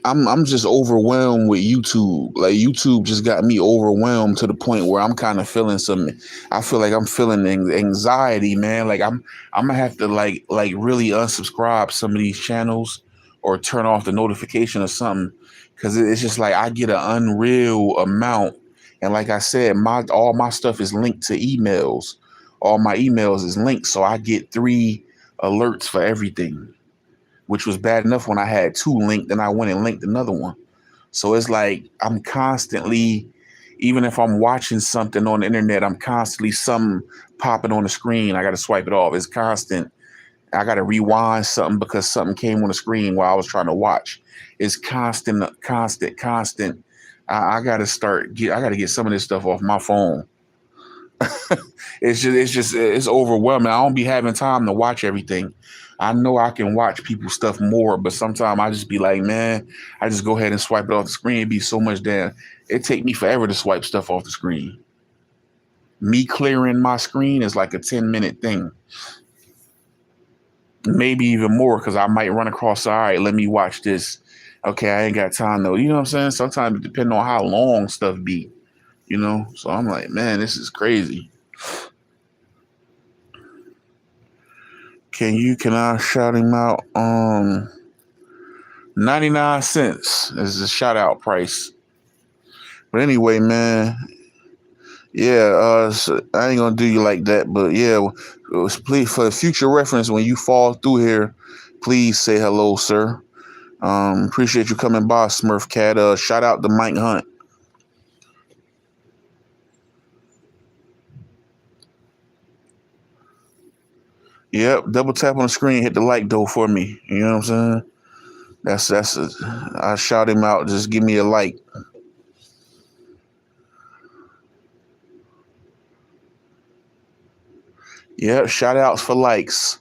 I'm just overwhelmed with YouTube. Like YouTube just got me overwhelmed to the point where I'm kind of feeling some I feel like I'm feeling anxiety, man. Like I'm gonna have to like really unsubscribe some of these channels or turn off the notification or something cuz it's just like I get an unreal amount, and like I said, my all my stuff is linked to emails. All my emails is linked, so I get 3 alerts for everything, which was bad enough when I had 2 linked, then I went and linked another one. So it's like I'm constantly, even if I'm watching something on the internet, I'm constantly something popping on the screen. I got to swipe it off. It's constant. I got to rewind something because something came on the screen while I was trying to watch. It's constant, constant, constant. I got to I got to get some of this stuff off my phone. It's overwhelming. I don't be having time to watch everything. I know I can watch people's stuff more, but sometimes I just be like, man, I just go ahead and swipe it off the screen. It'd be so much damn. It take me forever to swipe stuff off the screen. Me clearing my screen is like a 10-minute thing, maybe even more, because I might run across. All right, let me watch this. Okay, I ain't got time though. You know what I'm saying? Sometimes it depends on how long stuff be. So I'm like, man, this is crazy. Can I shout him out? 99 cents is the shout out price. But anyway, man, yeah, I ain't gonna do you like that, but yeah, please, for future reference, when you fall through here, please say hello, sir. Appreciate you coming by, Smurf Cat. Shout out to Mike Hunt. Yep, double tap on the screen, hit the like though for me. You know what I'm saying? I shout him out. Just give me a like. Yeah, shout outs for likes.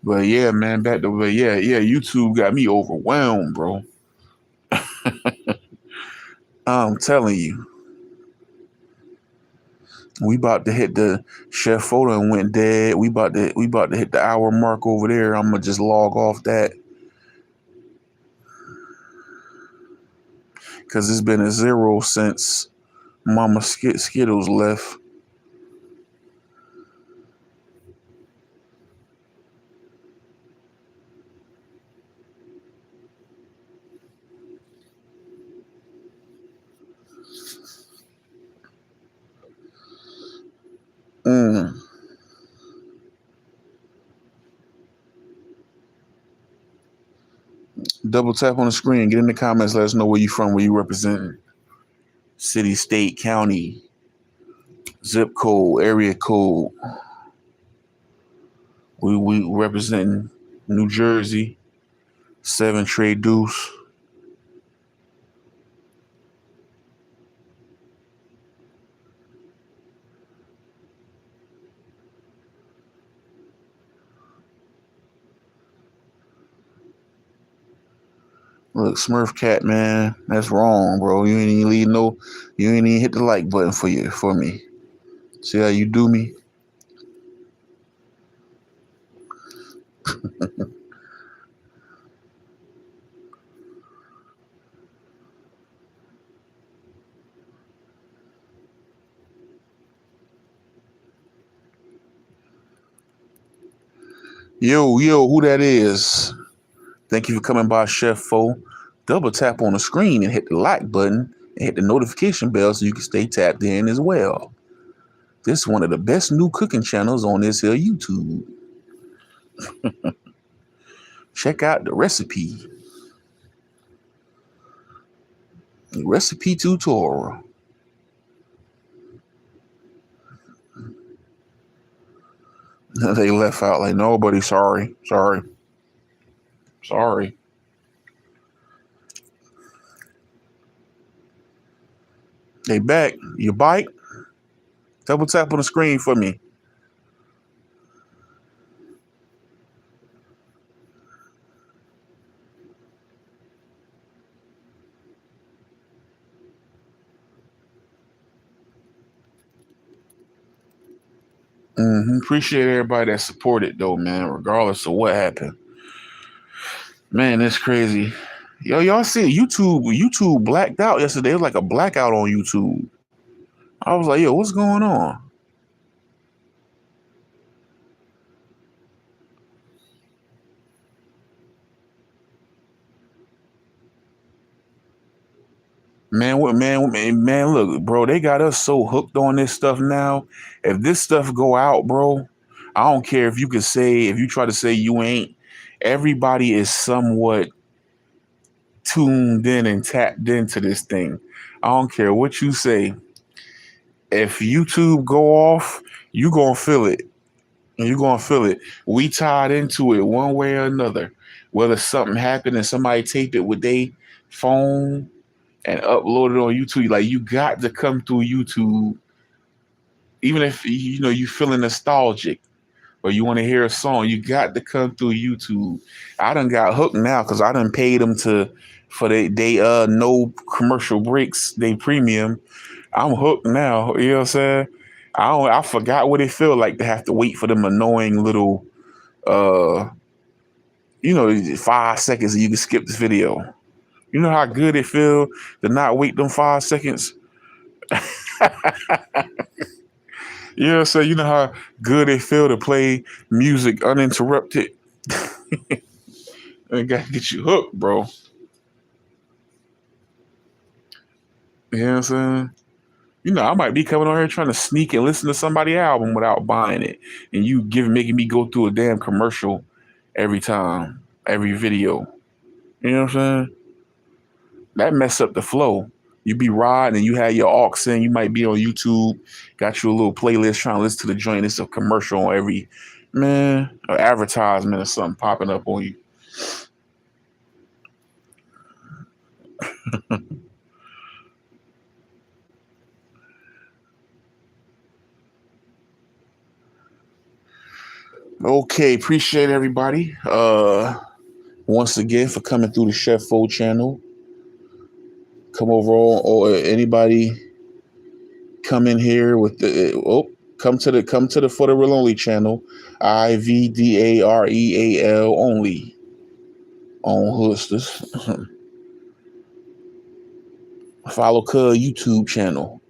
But yeah, man, yeah, YouTube got me overwhelmed, bro. I'm telling you, we about to hit the chef photo and went dead. We about to hit the hour mark over there. I'm gonna just log off that because it's been a zero since Mama Skittles left. Mm. Double tap on the screen. Get in the comments. Let us know where you from, where you represent. City, state, county, zip code, area code. We representing New Jersey. 7 Trade Deuce. Look, Smurf Cat, man, that's wrong, bro. You ain't even leave no, you ain't even hit the like button for me. See how you do me? Yo, who that is? Thank you for coming by, Chef Fo. Double tap on the screen and hit the like button and hit the notification bell so you can stay tapped in as well. This is one of the best new cooking channels on this here YouTube. Check out the recipe. Recipe tutorial. They left out like nobody. Sorry. They back. You bite? Double tap on the screen for me. Appreciate everybody that supported though, man, regardless of what happened. Man, that's crazy. Yo, y'all see YouTube blacked out yesterday. It was like a blackout on YouTube. I was like, yo, what's going on? Man, look, bro, they got us so hooked on this stuff now. If this stuff go out, bro, I don't care if you try to say you ain't, everybody is somewhat tuned in and tapped into this thing. I don't care what you say. If YouTube go off, you gonna feel it. And you're gonna feel it. We tied into it one way or another. Whether something happened and somebody taped it with their phone and uploaded on YouTube, like you got to come through YouTube, even if you feeling nostalgic or you want to hear a song, you got to come through YouTube. I done got hooked now because I done paid them for they no commercial breaks, they premium. I'm hooked now. You know what I'm saying? I forgot what it felt like to have to wait for them annoying little 5 seconds and you can skip this video. You know how good it feel to not wait them 5 seconds? You know what I'm saying? You know how good it feel to play music uninterrupted? It gotta get you hooked, bro. You know what I'm saying? I might be coming on here trying to sneak and listen to somebody's album without buying it. And you making me go through a damn commercial every time, every video. You know what I'm saying? That mess up the flow. You be riding and you have your aux in. You might be on YouTube, got you a little playlist trying to listen to the joint. It's a commercial on every or advertisement or something popping up on you. Okay, appreciate everybody. Once again for coming through the Chef Fo channel. Come over or anybody come in here with come to the For the Real Only channel, IVDAREAL only on Hoosters. Follow Cuz YouTube channel.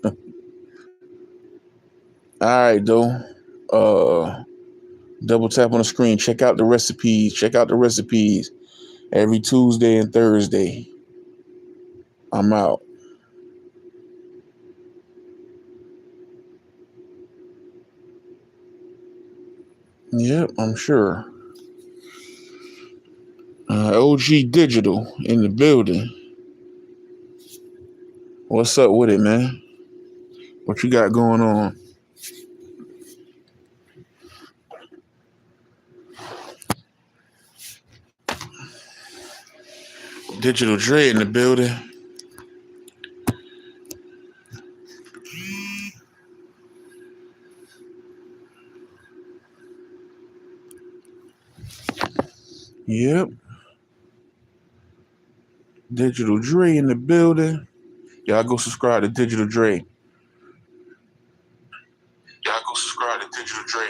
All right, though. Double tap on the screen. Check out the recipes. Every Tuesday and Thursday. I'm out. Yep, I'm sure. OG Digital in the building. What's up with it, man? What you got going on? Digital Dre in the building. Yep. Digital Dre in the building. Y'all go subscribe to Digital Dre. Y'all go subscribe to Digital Dre.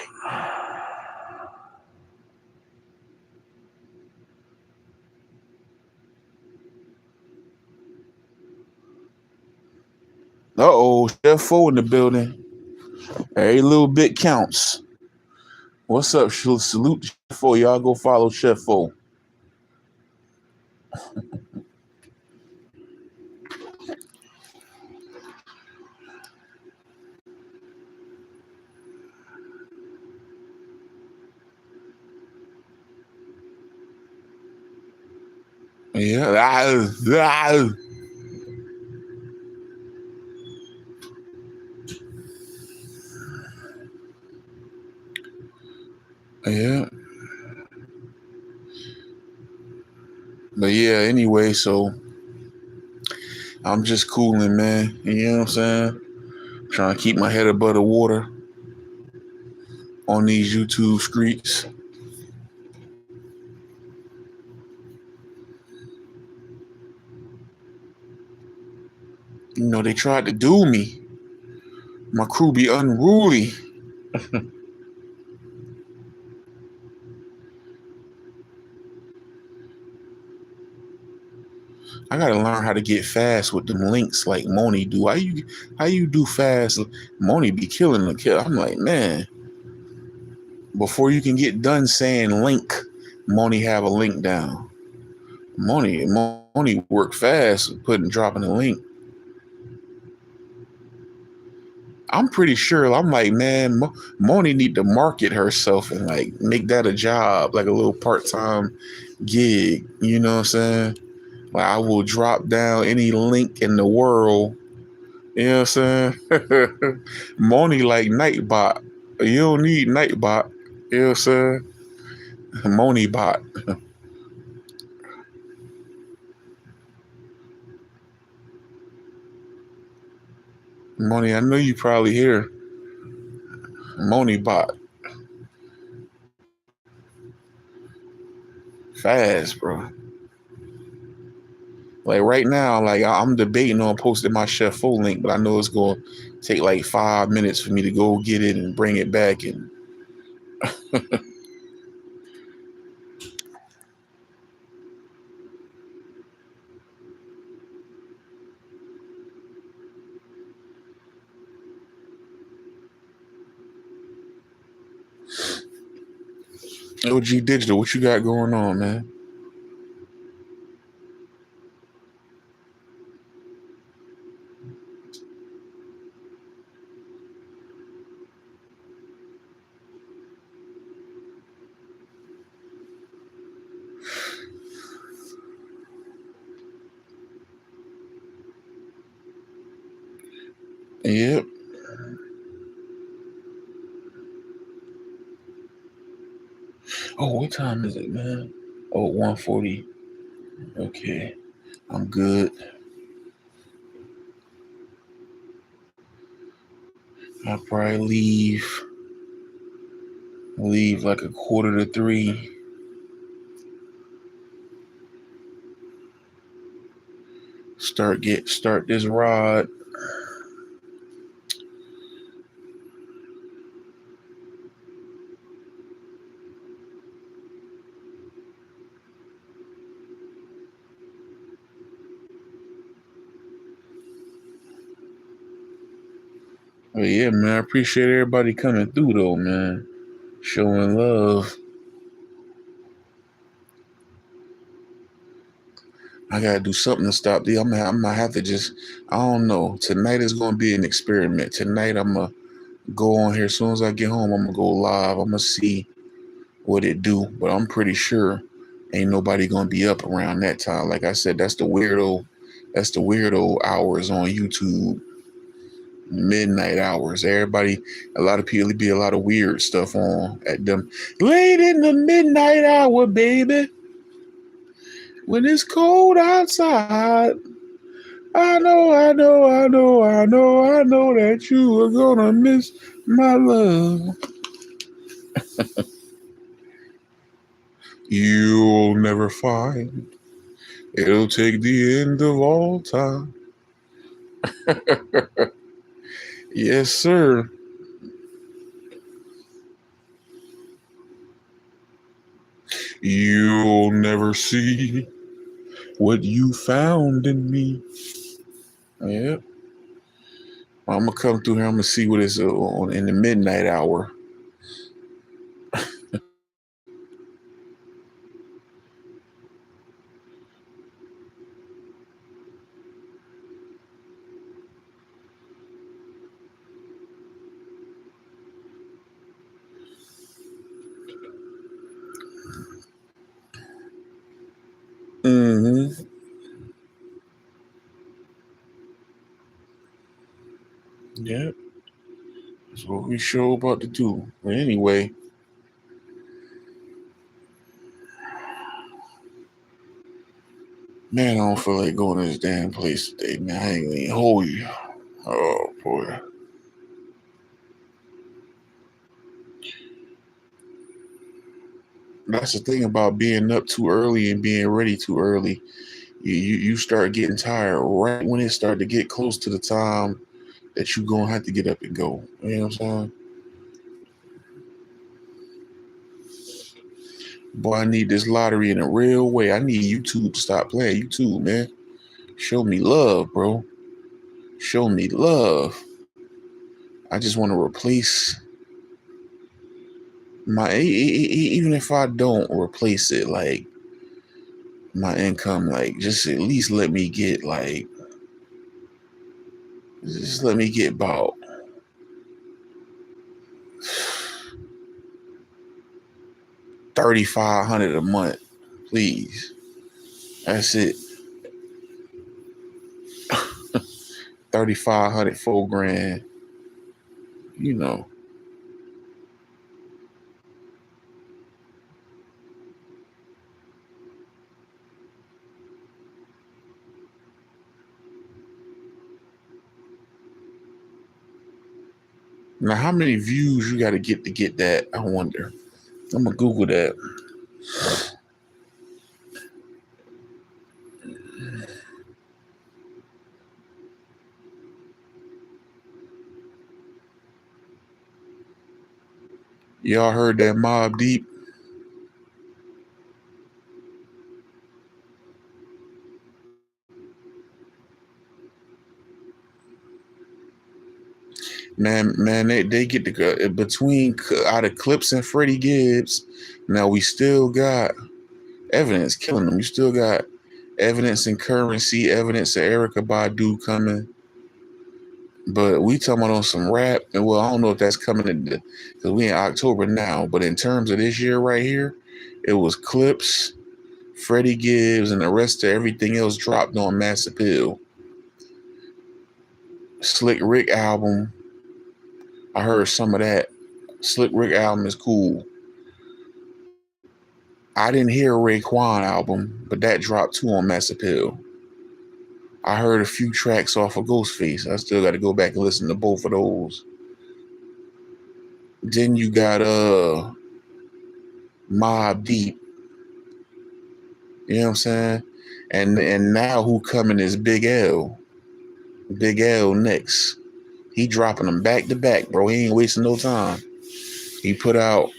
Uh-oh, Chef Foe in the building. Every little bit counts. What's up? Salute to Chef Foe. Y'all go follow Chef Foe. Yeah. Yeah. But yeah, anyway, so I'm just cooling, man. You know what I'm saying? Trying to keep my head above the water on these YouTube streets. You know, they tried to do me. My crew be unruly. I gotta learn how to get fast with them links like Moni do. How you do fast? Moni be killing the kill. I'm like, man, before you can get done saying link, Moni have a link down. Moni work fast dropping a link. I'm pretty sure. I'm like, man, Moni need to market herself and like make that a job, like a little part-time gig. You know what I'm saying? Like I will drop down any link in the world. You know what I'm saying? Moni like Nightbot. You don't need Nightbot. You know what I'm saying? Moni bot. Moni, I know you probably hear Moni bot. Fast, bro. Like right now, like I'm debating on posting my Chef Full link, but I know it's gonna take like 5 minutes for me to go get it and bring it back. And OG Digital, what you got going on, man? Yep. Oh, what time is it, man? Oh, 1:40. Okay, I'm good. I'll probably leave like 2:45. Start this rod. But yeah, man, I appreciate everybody coming through though, man. Showing love. I gotta do something to stop the. I'm gonna have to just. I don't know. Tonight is gonna be an experiment. Tonight I'm gonna go on here. As soon as I get home, I'm gonna go live. I'm gonna see what it do. But I'm pretty sure Ain't nobody gonna be up around that time. Like I said, that's the weirdo. That's the weirdo hours on YouTube. Midnight hours. Everybody, a lot of people be a lot of weird stuff on at them late in the midnight hour, baby. When it's cold outside. I know that you are gonna miss my love. You'll never find it'll take the end of all time. Yes, sir. You'll never see what you found in me. Yeah. I'm gonna come through here. I'm gonna see what it's on in the midnight hour. Mm-hmm. Yeah. That's what we sure about to do. But anyway, man, I don't feel like going to this damn place today, man. I ain't gonna hold you. Oh boy. That's the thing about being up too early and being ready too early. You start getting tired right when it start to get close to the time that you gonna have to get up and go. You know what I'm saying? Boy, I need this lottery in a real way. I need YouTube to stop playing. YouTube, man. Show me love, bro. Show me love. I just want to replace my even if I don't replace it, like my income, like just at least let me get like just let me get about 3,500 a month, please. That's it. 3,500, 4 grand. You know. Now, how many views you got to get that? I wonder. I'm gonna Google that. Y'all heard that Mob Deep? Man, they get the between out of Clips and Freddie Gibbs. Now we still got evidence killing them. You still got evidence and Currency, evidence of Erica Badu coming. But we talking about on some rap, and well, I don't know if that's coming in because we in October now. But in terms of this year right here, it was Clips, Freddie Gibbs, and the rest of everything else dropped on Mass Appeal. Slick Rick album, I heard some of that. Slick Rick album is cool. I didn't hear Raekwon album, but that dropped too on Mass Appeal. I heard a few tracks off of Ghostface. I still got to go back and listen to both of those. Then you got Mob Deep. You know what I'm saying? And now who coming is Big L. Big L next. He dropping them back to back, bro. He ain't wasting no time. He put out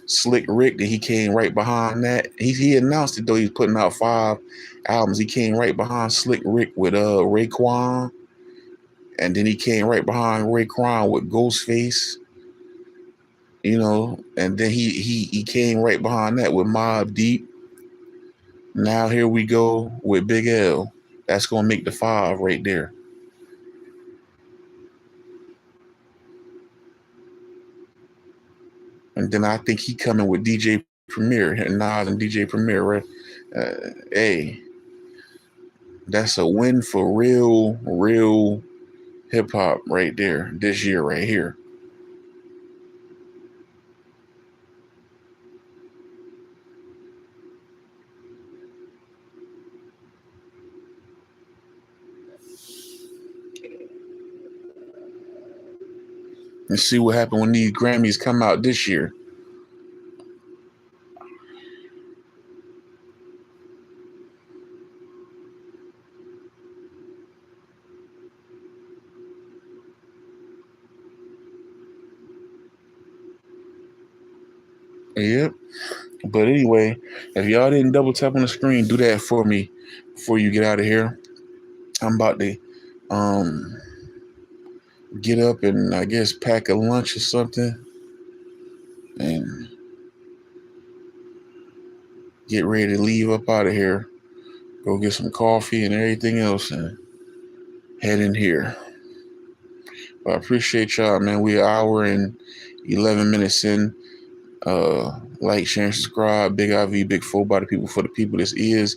Slick Rick, that he came right behind that. He announced it though. He's putting out 5 albums. He came right behind Slick Rick with Raekwon, and then he came right behind Raekwon with Ghostface. You know, and then he came right behind that with Mob Deep. Now here we go with Big L. That's gonna make the 5 right there. And then I think he coming with DJ Premier, Nas and DJ Premier, right? Hey, that's a win for real hip hop right there this year, right here. And see what happened when these Grammys come out this year. Yep. But anyway, if y'all didn't double tap on the screen, do that for me before you get out of here. I'm about to um get up and I guess pack a lunch or something and get ready to leave up out of here. Go get some coffee and everything else and head in here. But I appreciate y'all, man. We're an hour and 11 minutes in. Like, share, and subscribe. Big IV, Big 4 by the people, for the people. This is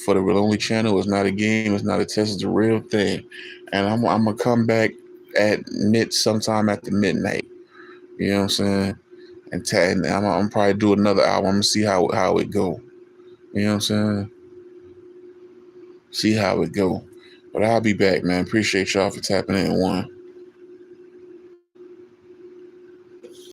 for the real only channel. It's not a game. It's not a test. It's a real thing. And I'm going to come back at sometime after midnight. You know what I'm saying? And I'm probably do another hour. I'm going to see how it go. You know what I'm saying? See how it go. But I'll be back, man. Appreciate y'all for tapping in. One.